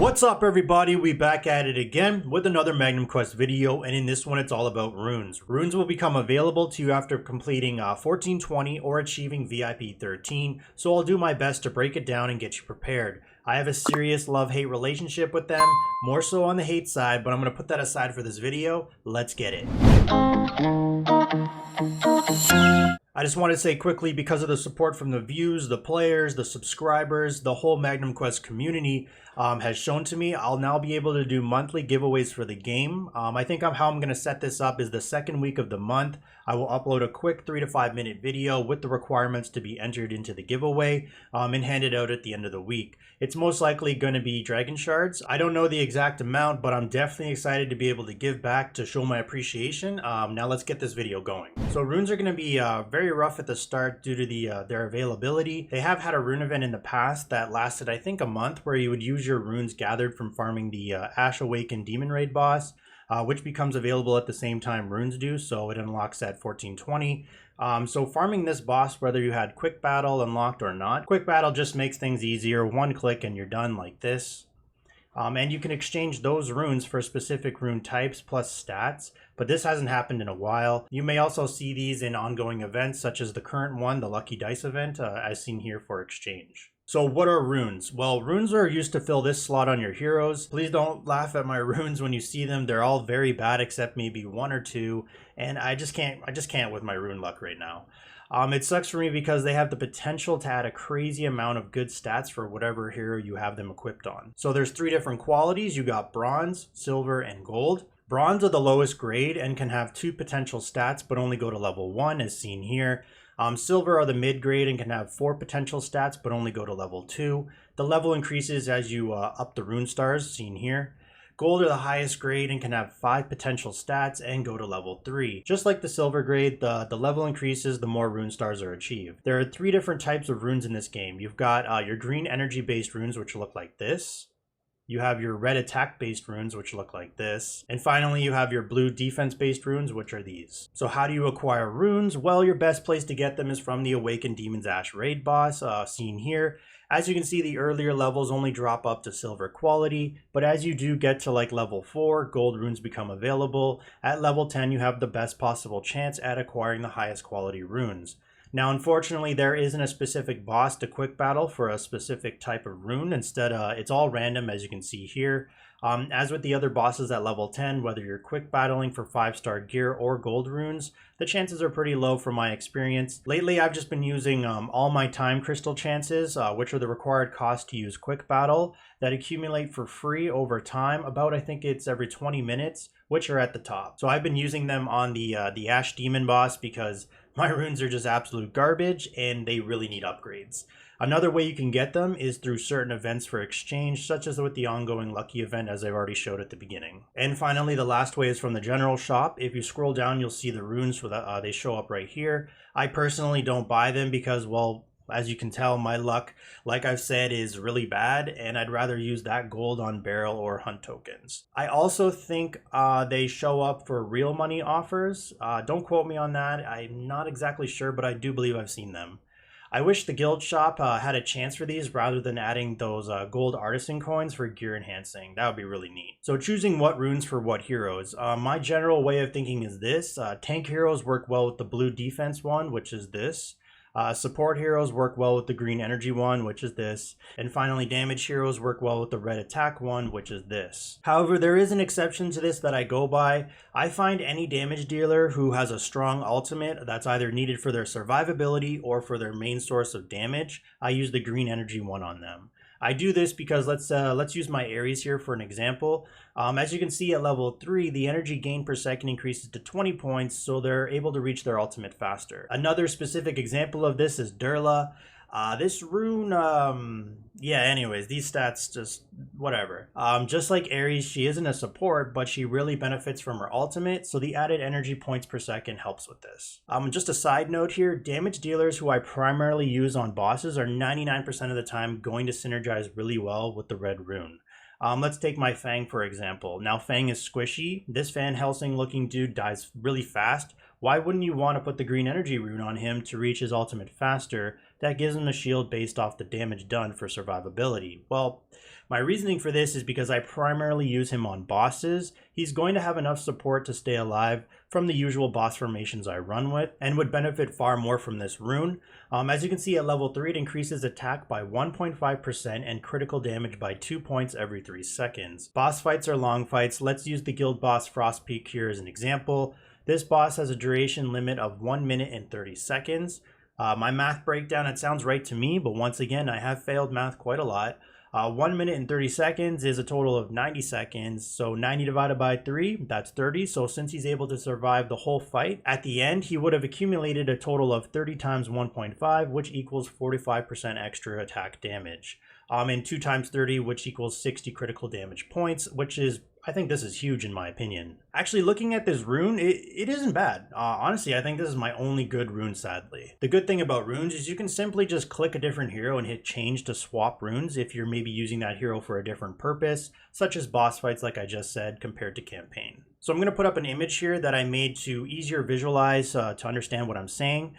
What's up everybody, we back at it again with another Magnum Quest video, and in this one it's all about runes. Runes will become available to you after completing 1420 or achieving VIP 13, so I'll do my best to break it down and get you prepared. I have a serious love-hate relationship with them, more so on the hate side, but I'm going to put that aside for this video. Let's get it. I just want to say quickly, because of the support from the views, the players, the subscribers, the whole Magnum Quest community has shown to me, I'll now be able to do monthly giveaways for the game. I think how I'm going to set this up is the second week of the month. I will upload a quick 3 to 5 minute video with the requirements to be entered into the giveaway and hand it out at the end of the week. It's most likely going to be dragon shards. I don't know the exact amount, but I'm definitely excited to be able to give back to show my appreciation. Now let's get this video going. So runes are going to be very rough at the start due to their availability. They have had a rune event in the past that lasted, I think, a month, where you would use your runes gathered from farming the Ash Awakened Demon Raid boss, which becomes available at the same time runes do, so it unlocks at 1420. So farming this boss, whether you had quick battle unlocked or not, quick battle just makes things easier. One click and you're done like this. And you can exchange those runes for specific rune types plus stats, but this hasn't happened in a while. You may also see these in ongoing events such as the current one, the Lucky Dice event, as seen here for exchange. So what are runes? Well, runes are used to fill this slot on your heroes. Please don't laugh at my runes when you see them. They're all very bad except maybe one or two, and I just can't with my rune luck right now. It sucks for me because they have the potential to add a crazy amount of good stats for whatever hero you have them equipped on. So there's 3 different qualities. You got bronze, silver, and gold. Bronze are the lowest grade and can have 2 potential stats but only go to level 1 as seen here. Silver are the mid grade and can have 4 potential stats but only go to level 2. The level increases as you up the rune stars seen here. Gold are the highest grade and can have 5 potential stats and go to level 3. Just like the silver grade, the level increases the more rune stars are achieved. There are 3 different types of runes in this game. You've got your green energy based runes, which look like this. You have your red attack based runes, which look like this. And finally, you have your blue defense based runes, which are these. So how do you acquire runes? Well, your best place to get them is from the Awakened Demon's Ash raid boss, seen here. As you can see, the earlier levels only drop up to silver quality, but as you do get to like level 4, gold runes become available. At level 10, you have the best possible chance at acquiring the highest quality runes. Now, unfortunately, there isn't a specific boss to quick battle for a specific type of rune. Instead, it's all random, as you can see here. As with the other bosses at level 10, whether you're quick battling for 5-star gear or gold runes, the chances are pretty low from my experience. Lately, I've just been using all my time crystal chances, which are the required cost to use quick battle, that accumulate for free over time, about I think it's every 20 minutes, which are at the top. So I've been using them on the Ash Demon boss because my runes are just absolute garbage and they really need upgrades. Another way you can get them is through certain events for exchange, such as with the ongoing Lucky event, as I've already showed at the beginning. And finally, the last way is from the general shop. If you scroll down, you'll see the runes for that. They show up right here. I personally don't buy them because, well, as you can tell, my luck, like I've said, is really bad, and I'd rather use that gold on barrel or hunt tokens. I also think they show up for real money offers. Don't quote me on that. I'm not exactly sure, but I do believe I've seen them. I wish the guild shop had a chance for these rather than adding those gold artisan coins for gear enhancing. That would be really neat. So choosing what runes for what heroes. My general way of thinking is this. Tank heroes work well with the blue defense one, which is this. Support heroes work well with the green energy one, which is this. And finally, damage heroes work well with the red attack one, which is this. However, there is an exception to this that I go by. I find any damage dealer who has a strong ultimate that's either needed for their survivability or for their main source of damage, I use the green energy one on them. I do this because let's use my Ares here for an example. As you can see at level 3, the energy gain per second increases to 20 points, so they're able to reach their ultimate faster. Another specific example of this is Durla. This rune, yeah, anyways, these stats just whatever. Just like Ares, she isn't a support, but she really benefits from her ultimate, so the added energy points per second helps with this. Just a side note here, damage dealers who I primarily use on bosses are 99% of the time going to synergize really well with the red rune. Let's take my Fang for example. Now Fang is squishy. This Van Helsing looking dude dies really fast. Why wouldn't you want to put the green energy rune on him to reach his ultimate faster? That gives him a shield based off the damage done for survivability. Well, My reasoning for this is because I primarily use him on bosses. He's going to have enough support to stay alive from the usual boss formations I run with, and would benefit far more from this rune. As you can see at level 3, it increases attack by 1.5% and critical damage by 2 points every 3 seconds. Boss fights are long fights. Let's use the guild boss Frostpeak here as an example. This boss has a duration limit of 1 minute and 30 seconds. My math breakdown, it sounds right to me, but once again, I have failed math quite a lot. 1 minute and 30 seconds is a total of 90 seconds. So 90 divided by 3, that's 30. So since he's able to survive the whole fight, at the end, he would have accumulated a total of 30 times 1.5, which equals 45% extra attack damage. And 2 times 30, which equals 60 critical damage points, which is, I think this is huge in my opinion. Actually, looking at this rune, it isn't bad. Honestly, I think this is my only good rune, sadly. The good thing about runes is you can simply just click a different hero and hit change to swap runes if you're maybe using that hero for a different purpose, such as boss fights like I just said, compared to campaign. So I'm going to put up an image here that I made to easier visualize to understand what I'm saying.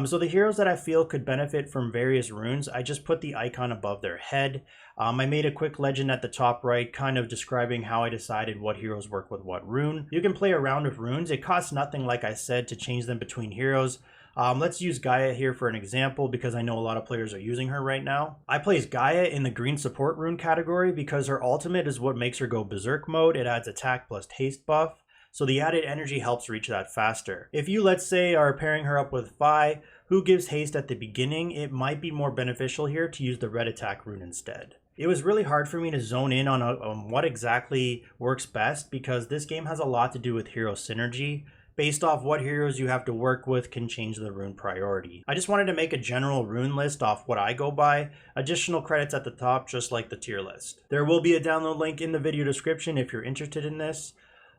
So the heroes that I feel could benefit from various runes, I just put the icon above their head. I made a quick legend at the top right, kind of describing how I decided what heroes work with what rune. You can play around with runes. It costs nothing, like I said, to change them between heroes. Let's use Gaia here for an example because I know a lot of players are using her right now. I place Gaia in the green support rune category because her ultimate is what makes her go berserk mode. It adds attack plus haste buff. So the added energy helps reach that faster. If you, let's say, are pairing her up with Phi, who gives haste at the beginning, it might be more beneficial here to use the red attack rune instead. It was really hard for me to zone in on what exactly works best because this game has a lot to do with hero synergy. Based off what heroes you have to work with can change the rune priority. I just wanted to make a general rune list off what I go by. Additional credits at the top, just like the tier list. There will be a download link in the video description if you're interested in this.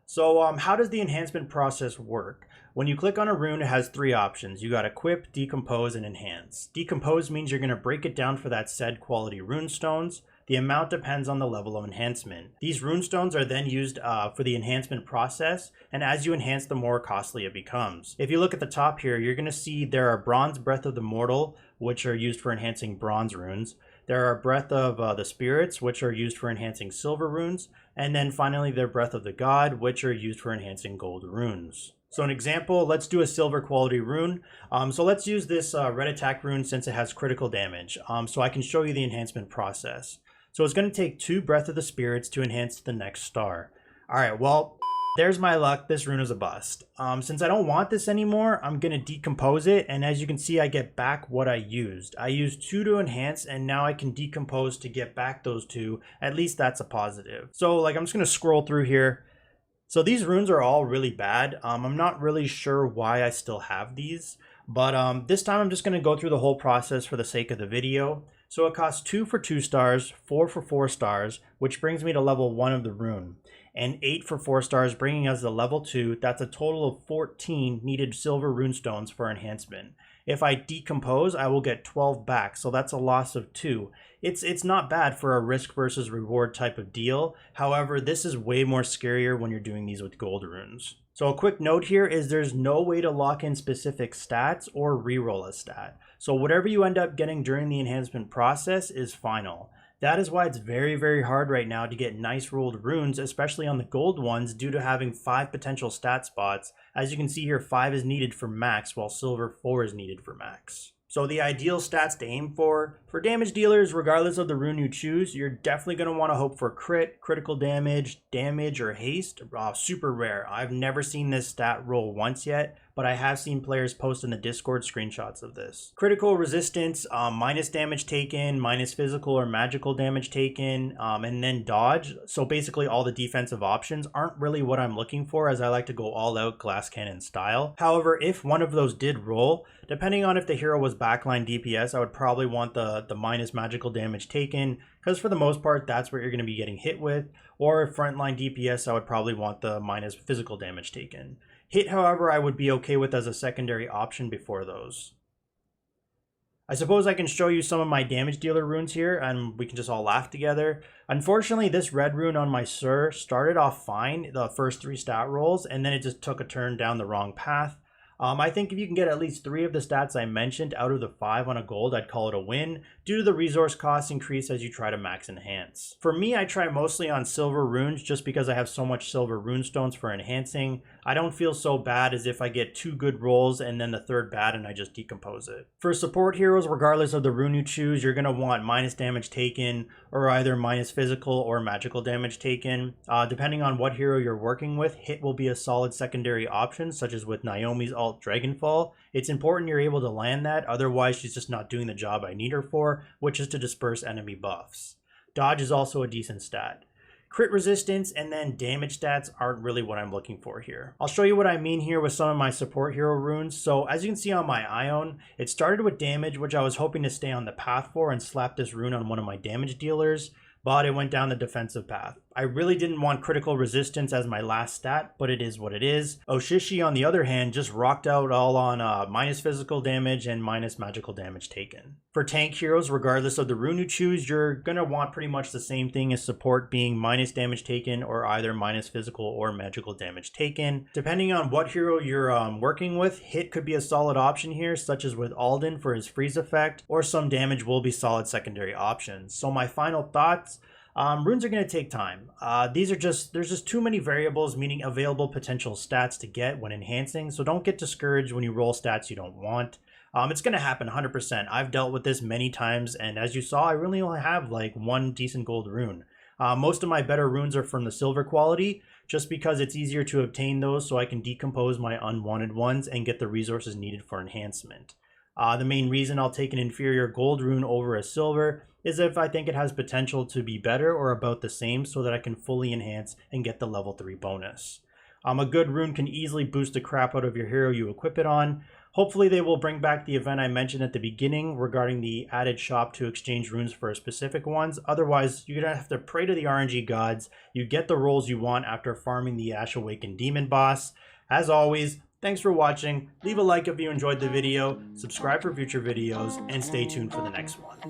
So how does the enhancement process work? When you click on a rune, it has 3 options. You got equip, decompose, and enhance. Decompose means you're going to break it down for that said quality rune stones. The amount depends on the level of enhancement. These rune stones are then used for the enhancement process, and as you enhance, the more costly it becomes. If you look at the top here, you're going to see there are Bronze Breath of the Mortal, which are used for enhancing bronze runes. There are Breath of the Spirits, which are used for enhancing silver runes. And then finally, their Breath of the God, which are used for enhancing gold runes. So an example, let's do a silver quality rune. So let's use this red attack rune since it has critical damage. So I can show you the enhancement process. So it's going to take 2 Breath of the Spirits to enhance to the next star. All right, well, there's my luck. This rune is a bust. Since I don't want this anymore, I'm going to decompose it. And as you can see, I get back what I used. I used 2 to enhance, and now I can decompose to get back those 2. At least that's a positive. So like, I'm just going to scroll through here. So these runes are all really bad. I'm not really sure why I still have these. But this time I'm just going to go through the whole process for the sake of the video. So it costs 2 for 2 stars, 4 for 4 stars, which brings me to level 1 of the rune. And 8 for 4 stars, bringing us to level 2. That's a total of 14 needed silver runestones for enhancement. If I decompose, I will get 12 back, so that's a loss of 2. It's not bad for a risk versus reward type of deal. However, this is way more scarier when you're doing these with gold runes. So a quick note here is there's no way to lock in specific stats or reroll a stat. So whatever you end up getting during the enhancement process is final. That is why it's very, very hard right now to get nice rolled runes, especially on the gold ones, due to having 5 potential stat spots. As you can see here, 5 is needed for max, while silver 4 is needed for max. So the ideal stats to aim for damage dealers, regardless of the rune you choose, you're definitely going to want to hope for crit, critical damage, or haste. Super rare. I've never seen this stat roll once yet, but I have seen players post in the Discord screenshots of this. Critical resistance, minus damage taken, minus physical or magical damage taken, and then dodge. So basically all the defensive options aren't really what I'm looking for, as I like to go all out glass cannon style. However, if one of those did roll, depending on if the hero was backline DPS, I would probably want the minus magical damage taken, because for the most part, that's what you're going to be getting hit with. Or if frontline DPS, I would probably want the minus physical damage taken. Hit, however, I would be okay with as a secondary option before those. I suppose I can show you some of my damage dealer runes here, and we can just all laugh together. Unfortunately, this red rune on my Sir started off fine, the first 3 stat rolls, and then it just took a turn down the wrong path. I think if you can get at least 3 of the stats I mentioned out of the 5 on a gold, I'd call it a win, due to the resource cost increase as you try to max enhance. For me, I try mostly on silver runes just because I have so much silver rune stones for enhancing. I don't feel so bad as if I get 2 good rolls and then the 3rd bad and I just decompose it. For support heroes, regardless of the rune you choose, you're going to want minus damage taken or either minus physical or magical damage taken. Depending on what hero you're working with, hit will be a solid secondary option, such as with Naomi's alt Dragonfall. It's important you're able to land that, otherwise she's just not doing the job I need her for, which is to disperse enemy buffs. Dodge is also a decent stat. Crit resistance and then damage stats aren't really what I'm looking for here. I'll show you what I mean here with some of my support hero runes. So as you can see on my Ion, it started with damage, which I was hoping to stay on the path for and slap this rune on one of my damage dealers, but it went down the defensive path. I really didn't want critical resistance as my last stat, but it is what it is. Oshishi, on the other hand, just rocked out all on minus physical damage and minus magical damage taken. For tank heroes, regardless of the rune you choose, you're going to want pretty much the same thing as support, being minus damage taken or either minus physical or magical damage taken. Depending on what hero you're working with, hit could be a solid option here, such as with Alden for his freeze effect, or some damage will be solid secondary options. So my final thoughts: runes are going to take time. There's just too many variables, meaning available potential stats to get when enhancing, so don't get discouraged when you roll stats you don't want. It's going to happen 100%. I've dealt with this many times, and as you saw, I really only have like 1 decent gold rune. Most of my better runes are from the silver quality, just because it's easier to obtain those so I can decompose my unwanted ones and get the resources needed for enhancement. The main reason I'll take an inferior gold rune over a silver is if I think it has potential to be better or about the same, so that I can fully enhance and get the level 3 bonus. A good rune can easily boost the crap out of your hero you equip it on. Hopefully they will bring back the event I mentioned at the beginning regarding the added shop to exchange runes for specific ones. Otherwise, you're going to have to pray to the RNG gods you get the rolls you want after farming the Ash Awakened Demon boss. As always, thanks for watching. Leave a like if you enjoyed the video, subscribe for future videos, and stay tuned for the next one.